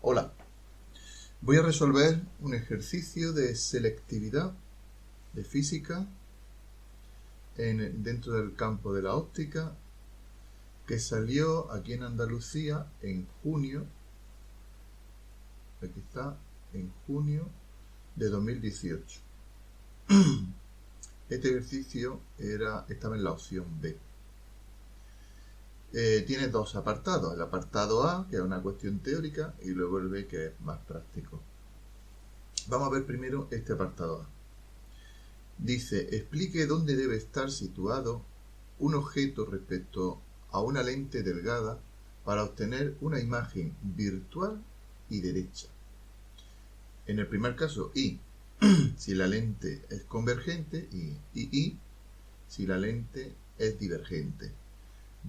Hola, voy a resolver un ejercicio de selectividad de física dentro del campo de la óptica que salió aquí en Andalucía en junio, aquí está, en junio de 2018. Este ejercicio estaba en la opción B. Tiene dos apartados, el apartado A, que es una cuestión teórica, y luego el B, que es más práctico. Vamos a ver primero este apartado A. Dice, explique dónde debe estar situado un objeto respecto a una lente delgada para obtener una imagen virtual y derecha. En el primer caso, I, si la lente es convergente, y I, si la lente es divergente.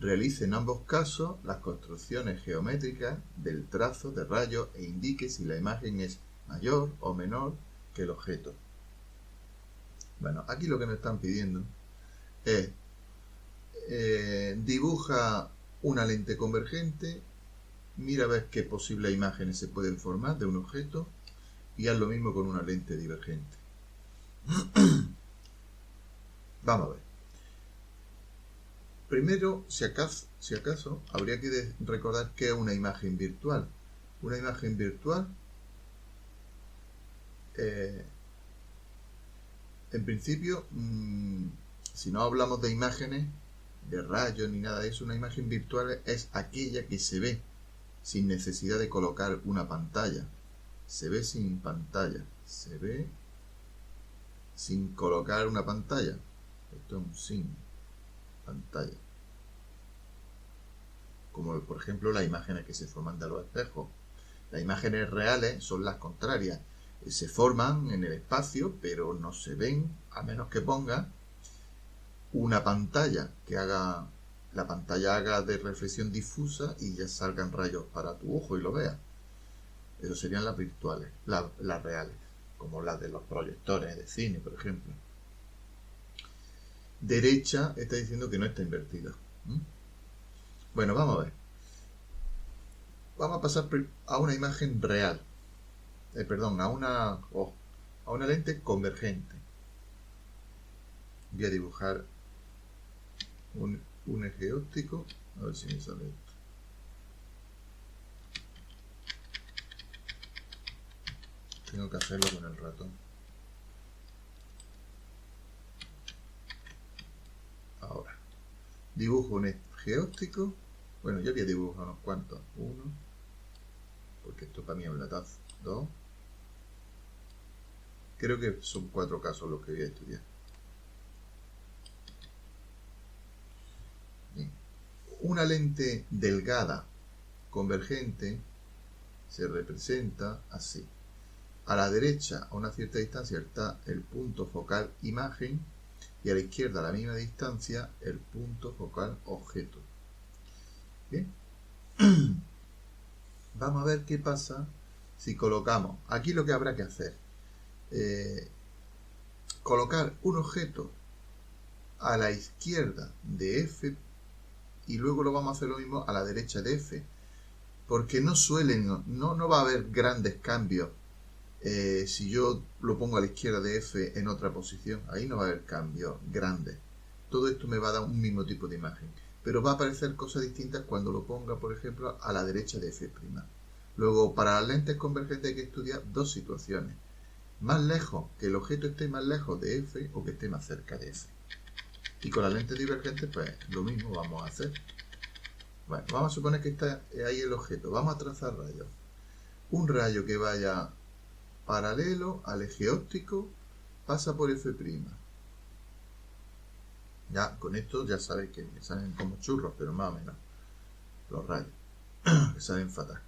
Realice en ambos casos las construcciones geométricas del trazo de rayos e indique si la imagen es mayor o menor que el objeto. Bueno, aquí lo que nos están pidiendo es dibuja una lente convergente, mira a ver qué posibles imágenes se pueden formar de un objeto y haz lo mismo con una lente divergente. Vamos a ver. Primero, si acaso, habría que recordar qué es una imagen virtual. Una imagen virtual, en principio, si no hablamos de imágenes, de rayos ni nada de eso, una imagen virtual es aquella que se ve sin necesidad de colocar una pantalla. Se ve sin pantalla. Se ve sin colocar una pantalla. Esto es un sin pantalla. Como por ejemplo las imágenes que se forman de los espejos. Las imágenes reales son las contrarias. Se forman en el espacio, pero no se ven a menos que ponga una pantalla que haga de reflexión difusa y ya salgan rayos para tu ojo y lo veas. Eso serían las virtuales, las reales, como las de los proyectores de cine, por ejemplo. Derecha está diciendo que no está invertida. Bueno, vamos a ver. Vamos a pasar a una imagen real. A una lente convergente. Voy a dibujar un eje óptico. A ver si me sale esto. Tengo que hacerlo con el ratón. Ahora, dibujo un eje óptico. Bueno, ya había dibujado unos cuantos. 1, porque esto para mí es un latazo. 2. Creo que son 4 casos los que voy a estudiar. Bien. Una lente delgada convergente se representa así. A la derecha, a una cierta distancia, está el punto focal imagen y a la izquierda, a la misma distancia, el punto focal objeto. Bien. Vamos a ver qué pasa si colocamos. Aquí lo que habrá que hacer. Colocar un objeto a la izquierda de F y luego lo vamos a hacer lo mismo a la derecha de F. Porque no va a haber grandes cambios. Si yo lo pongo a la izquierda de F en otra posición, ahí no va a haber cambios grandes. Todo esto me va a dar un mismo tipo de imagen, pero va a aparecer cosas distintas cuando lo ponga, por ejemplo, a la derecha de F'. Luego, para las lentes convergentes hay que estudiar dos situaciones: más lejos, que el objeto esté más lejos de F o que esté más cerca de F. Y con las lentes divergentes, pues lo mismo vamos a hacer. Bueno, vamos a suponer que está ahí el objeto. Vamos a trazar rayos. Un rayo que vaya paralelo al eje óptico pasa por F'. Ya, con esto ya sabéis que me salen como churros, pero más o menos los rayos que salen fatal.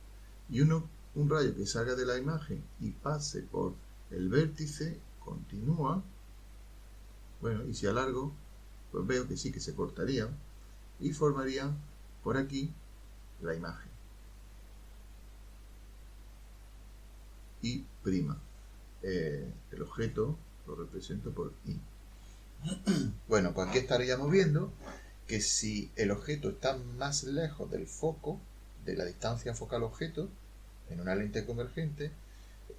Y un rayo que salga de la imagen y pase por el vértice, continúa. Bueno, y si alargo, pues veo que sí que se cortaría y formaría por aquí la imagen. Y'. El objeto lo represento por I. Bueno, pues aquí estaríamos viendo que si el objeto está más lejos del foco, de la distancia focal objeto, en una lente convergente,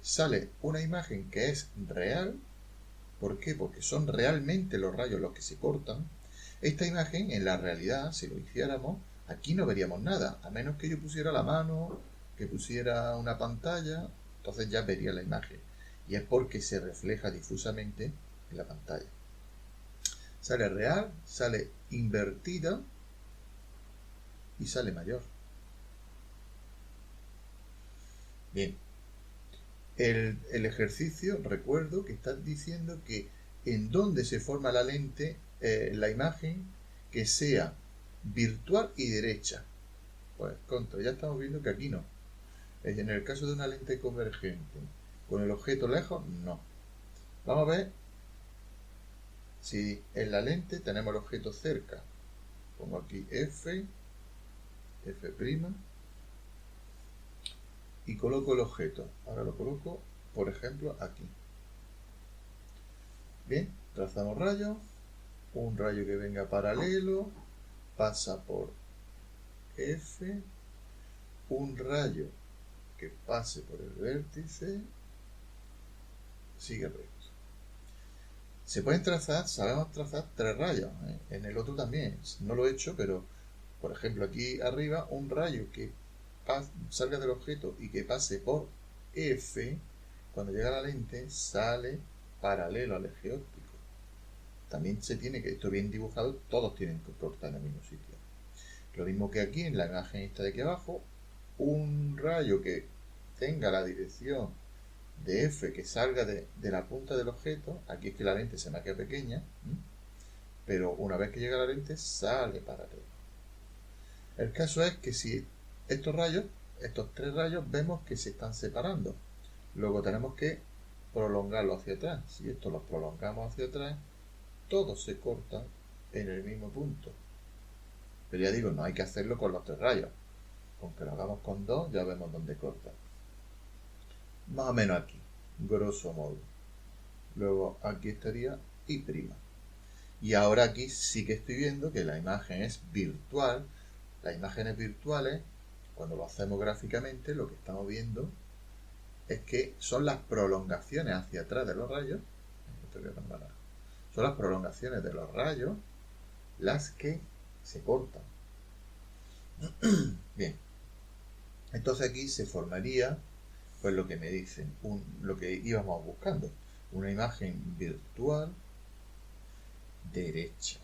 sale una imagen que es real. ¿Por qué? Porque son realmente los rayos los que se cortan. Esta imagen, en la realidad, si lo hiciéramos, aquí no veríamos nada, a menos que yo pusiera la mano, que pusiera una pantalla, entonces ya vería la imagen. Y es porque se refleja difusamente en la pantalla. Sale real, sale invertida y sale mayor. Bien, el ejercicio, recuerdo que está diciendo que en dónde se forma la lente, la imagen, que sea virtual y derecha. Pues ya estamos viendo que aquí no. En el caso de una lente convergente, con el objeto lejos, no. Vamos a ver si en la lente tenemos el objeto cerca. Pongo aquí F, F', y coloco el objeto. Ahora lo coloco, por ejemplo, aquí. Bien, trazamos rayos. Un rayo que venga paralelo, pasa por F. Un rayo que pase por el vértice, sigue recto. Se pueden trazar, sabemos trazar 3 rayos, en el otro también, no lo he hecho, pero por ejemplo aquí arriba un rayo que salga del objeto y que pase por F, cuando llega a la lente sale paralelo al eje óptico. También se tiene que, esto bien dibujado, todos tienen que cortar en el mismo sitio. Lo mismo que aquí en la imagen esta de aquí abajo, un rayo que tenga la dirección de F, que salga de la punta del objeto, aquí es que la lente se me queda pequeña, pero una vez que llega a la lente sale paralelo. El caso es que si estos 3 rayos, vemos que se están separando, luego tenemos que prolongarlo hacia atrás. Si esto lo prolongamos hacia atrás, todos se cortan en el mismo punto. Pero ya digo, no hay que hacerlo con los 3 rayos. Aunque lo hagamos con 2, ya vemos dónde cortan. Más o menos aquí, grosso modo. Luego aquí estaría I'. Y ahora aquí sí que estoy viendo que la imagen es virtual. Las imágenes virtuales, cuando lo hacemos gráficamente, lo que estamos viendo es que son las prolongaciones hacia atrás de los rayos. Son las prolongaciones de los rayos las que se cortan. Bien, entonces aquí se formaría pues lo que me dicen, lo que íbamos buscando, una imagen virtual derecha,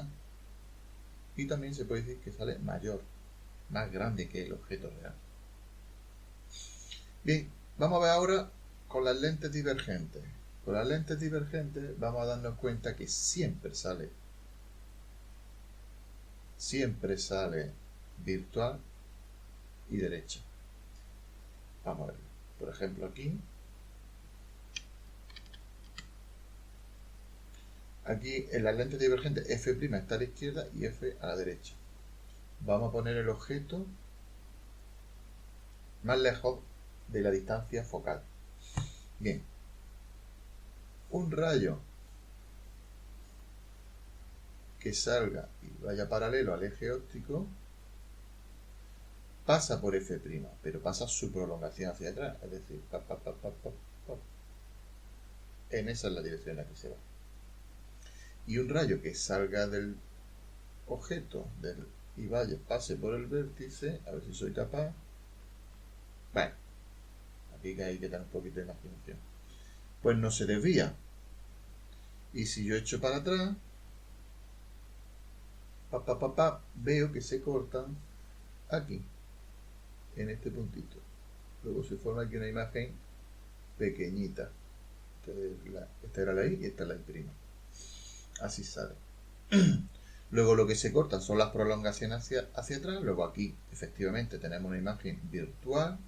y también se puede decir que sale mayor, más grande que el objeto real. Bien, vamos a ver ahora con las lentes divergentes. Con las lentes divergentes vamos a darnos cuenta que siempre sale virtual y derecha. Vamos a ver, por ejemplo aquí en las lentes divergentes F' está a la izquierda y F a la derecha. Vamos a poner el objeto más lejos de la distancia focal. Bien, un rayo que salga y vaya paralelo al eje óptico pasa por F', pero pasa su prolongación hacia atrás, es decir, en esa es la dirección en la que se va. Y un rayo que salga del objeto y pase por el vértice, a ver si soy capaz. Bueno, aquí hay que tener un poquito de imaginación. Pues no se desvía. Y si yo echo para atrás, veo que se cortan aquí, en este puntito. Luego se forma aquí una imagen pequeñita. Esta era la I y esta es la I'. Así sale. Luego lo que se cortan son las prolongaciones hacia atrás. Luego aquí efectivamente tenemos una imagen virtual.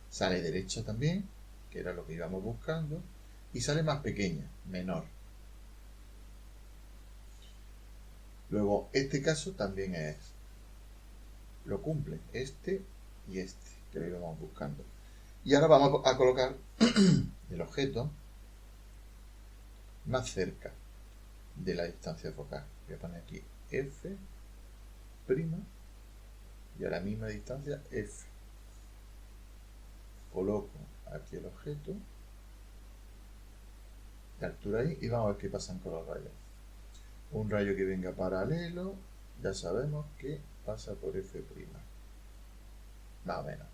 Sale derecha también, que era lo que íbamos buscando. Y sale más pequeña, menor. Luego este caso también lo cumple, este y este, que lo íbamos buscando. Y ahora vamos a colocar el objeto más cerca de la distancia focal. Voy a poner aquí F' y a la misma distancia F. coloco aquí el objeto de altura ahí y vamos a ver qué pasan con los rayos. Un rayo que venga paralelo, ya sabemos que pasa por F', más o menos.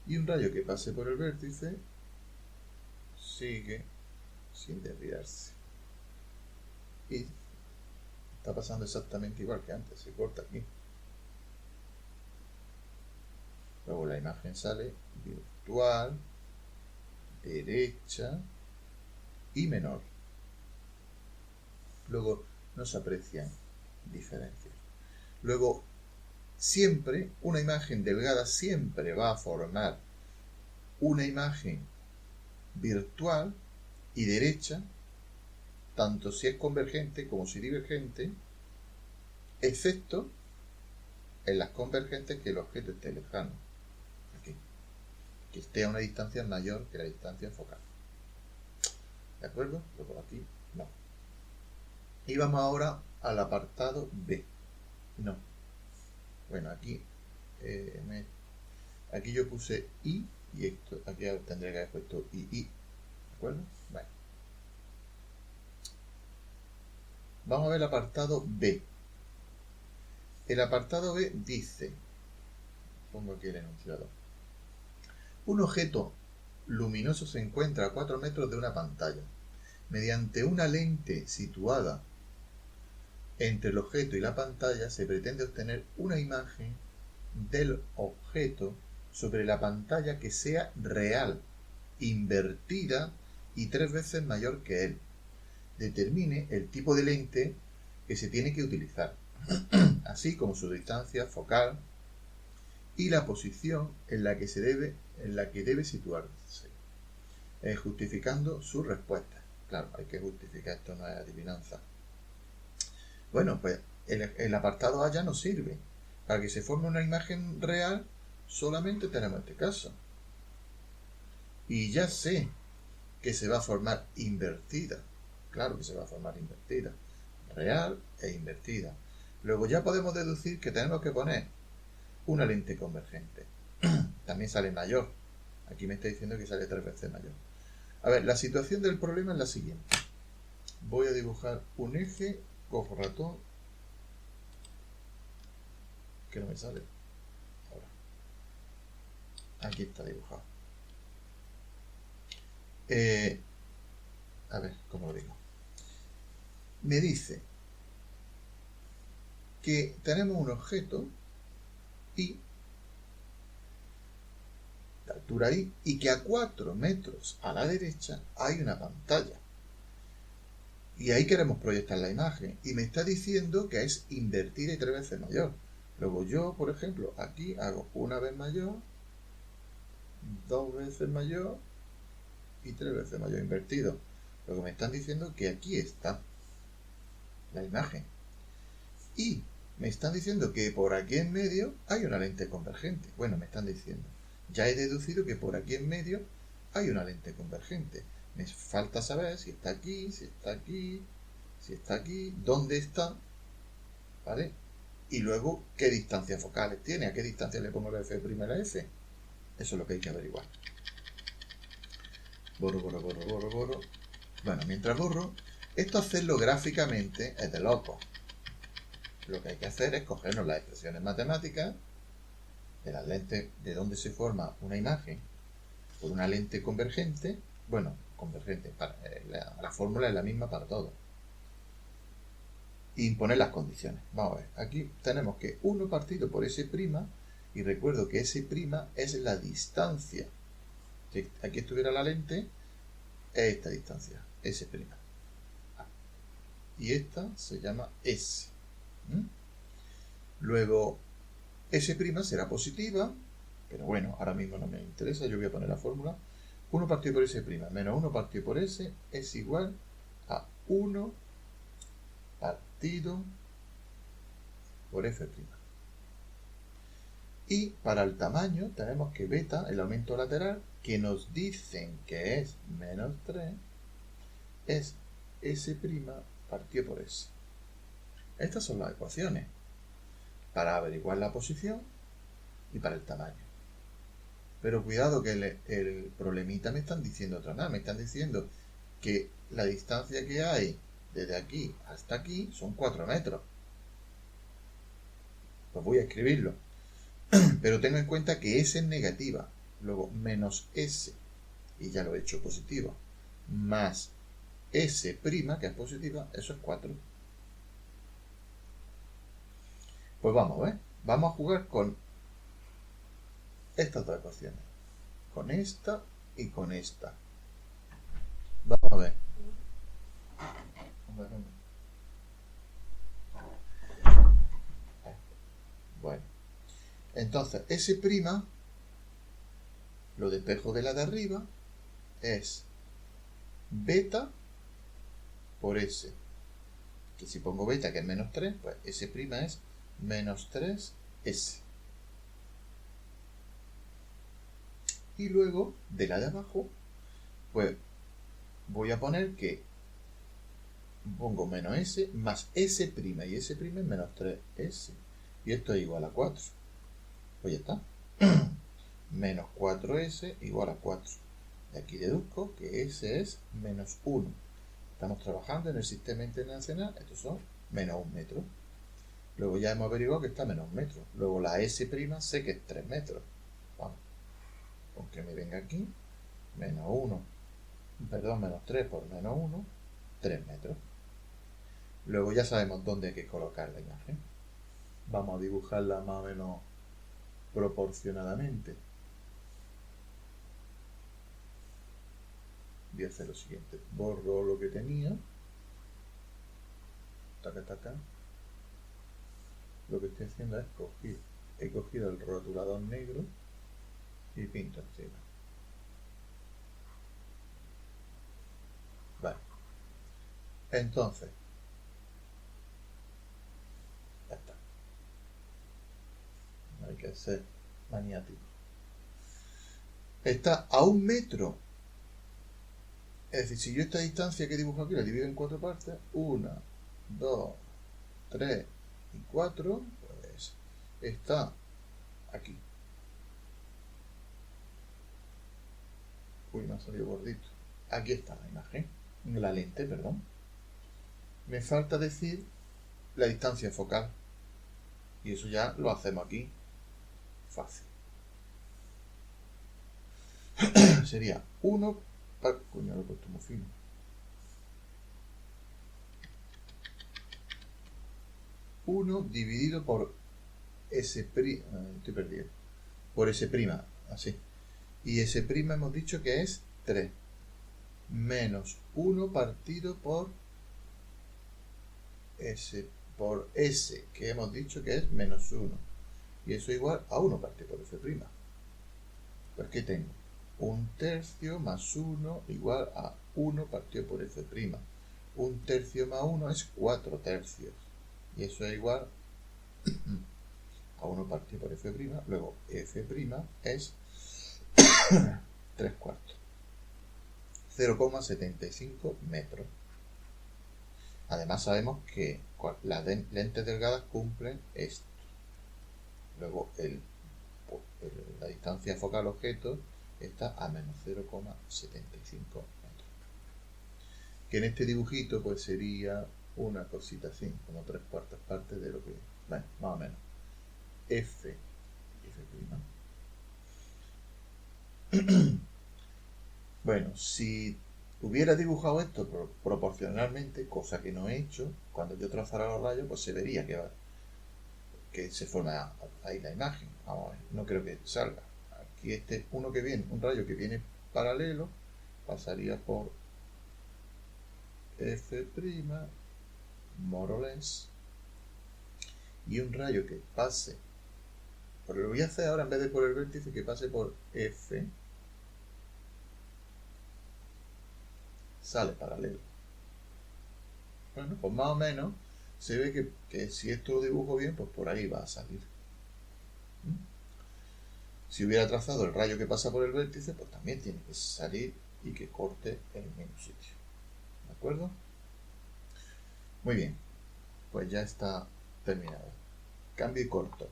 Y un rayo que pase por el vértice sigue sin desviarse. Y está pasando exactamente igual que antes, se corta aquí. Luego la imagen sale virtual, derecha y menor. Luego no se aprecian diferencias. Luego, siempre una imagen delgada siempre va a formar una imagen virtual y derecha, tanto si es convergente como si divergente, excepto en las convergentes que el objeto esté lejano. Aquí. Que esté a una distancia mayor que la distancia focal. ¿De acuerdo? Luego aquí no. Y vamos ahora al apartado B. No. Bueno, aquí aquí yo puse I y esto, aquí tendría que haber puesto I. ¿De acuerdo? Vale. Vamos a ver el apartado B. El apartado B dice, pongo aquí el enunciado, un objeto luminoso se encuentra a 4 metros de una pantalla. Mediante una lente situada entre el objeto y la pantalla se pretende obtener una imagen del objeto sobre la pantalla que sea real, invertida y 3 veces mayor que él. Determine el tipo de lente que se tiene que utilizar, así como su distancia focal y la posición en la que debe situarse, justificando su respuesta. Claro, hay que justificar, esto no es adivinanza. Bueno, pues el apartado A ya no sirve. Para que se forme una imagen real, solamente tenemos este caso. Y ya sé que se va a formar invertida. Claro que se va a formar invertida. Real e invertida. Luego ya podemos deducir que tenemos que poner una lente convergente. También sale mayor. Aquí me está diciendo que sale 3 veces mayor. A ver, la situación del problema es la siguiente. Voy a dibujar un eje, cojo ratón, que no me sale. Ahora. Aquí está dibujado. A ver, ¿cómo lo digo? Me dice que tenemos un objeto I, de altura I, y que a 4 metros a la derecha hay una pantalla. Y ahí queremos proyectar la imagen. Y me está diciendo que es invertida y 3 veces mayor. Luego yo, por ejemplo, aquí hago una vez mayor, 2 veces mayor y 3 veces mayor invertido. Lo que me están diciendo que aquí está la imagen. Y me están diciendo que por aquí en medio hay una lente convergente. Bueno, me están diciendo. Ya he deducido que por aquí en medio hay una lente convergente. Me falta saber si está aquí, si está aquí, si está aquí, dónde está, ¿vale? Y luego qué distancias focales tiene, a qué distancia le pongo la F' y la F. Eso es lo que hay que averiguar. Borro. Bueno, mientras borro, esto hacerlo gráficamente es de loco. Lo que hay que hacer es cogernos las expresiones matemáticas de las lentes, de donde se forma una imagen por una lente convergente. Bueno, convergente, la fórmula es la misma para todos. Y imponer las condiciones. Vamos a ver, aquí tenemos que 1 partido por S', y recuerdo que S' es la distancia. Si aquí estuviera la lente, es esta distancia, S'. Y esta se llama S. Luego, S' será positiva, pero bueno, ahora mismo no me interesa, yo voy a poner la fórmula. 1 partido por S' menos 1 partido por S es igual a 1 partido por F'. Y para el tamaño tenemos que beta, el aumento lateral, que nos dicen que es menos 3, es S' partido por S. Estas son las ecuaciones para averiguar la posición y para el tamaño. Pero cuidado que el problemita me están diciendo otra nada. Me están diciendo que la distancia que hay desde aquí hasta aquí son 4 metros. Pues voy a escribirlo. Pero tengo en cuenta que S es negativa. Luego menos S, y ya lo he hecho positivo, más S', que es positiva, eso es 4. Pues vamos a ver. Vamos a jugar con estas dos ecuaciones. Con esta y con esta. Vamos a ver. Bueno. Entonces, S', lo despejo de la de arriba, es beta por S. Que si pongo beta, que es menos 3, pues S' es menos 3S. Y luego, de la de abajo, pues voy a poner que pongo menos S más S', y S' es menos 3S. Y esto es igual a 4. Pues ya está. Menos 4S igual a 4. De aquí deduzco que S es menos 1. Estamos trabajando en el sistema internacional. Estos son menos 1 metro. Luego ya hemos averiguado que está menos 1 metro. Luego la S' sé que es 3 metros. Vamos. Aunque me venga aquí, menos 1. Perdón, menos 3 por menos 1. 3 metros. Luego ya sabemos dónde hay que colocar la imagen. Vamos a dibujarla más o menos proporcionadamente. Voy a hacer lo siguiente. Borro lo que tenía. Taca, taca. Lo que estoy haciendo es he cogido el rotulador negro y pinto encima. Vale. Entonces, ya está. No hay que ser maniático. Está a 1 metro. Es decir, si yo esta distancia que dibujo aquí la divido en 4 partes, 1, 2, 3 y 4, pues está aquí. Uy, me ha salido gordito. Aquí está la imagen, la lente, perdón. Me falta decir la distancia focal. Y eso ya lo hacemos aquí. Fácil. Sería 1 para... Coño, lo he puesto muy fino. 1 dividido por S'. Estoy perdido. Por S', así. Y S' hemos dicho que es 3. Menos 1 partido por S, que hemos dicho que es menos 1. Y eso igual a 1 partido por F'. Pues ¿qué tengo? 1/3 más 1 igual a 1 partido por F'. 1/3 más 1 es 4/3. Y eso es igual a 1 partido por F'. Luego F' es 3/4. 0,75 metros. Además sabemos que las lentes delgadas cumplen esto. Luego la distancia focal objeto está a menos 0,75 metros. Que en este dibujito pues sería una cosita así, como 3/4 partes de lo que... Bueno, más o menos. F y F'. Bueno, si hubiera dibujado esto proporcionalmente, cosa que no he hecho, cuando yo trazara los rayos, pues se vería que se forma ahí la imagen. Vamos a ver, no creo que salga. Aquí un rayo que viene paralelo, pasaría por F', more or less, y un rayo que pase, pero lo voy a hacer ahora en vez de por el vértice, que pase por F, sale paralelo. Bueno, pues más o menos se ve que si esto lo dibujo bien, pues por ahí va a salir. Si hubiera trazado el rayo que pasa por el vértice, pues también tiene que salir y que corte en el mismo sitio. ¿De acuerdo? Muy bien, pues ya está terminado. Cambio y corto.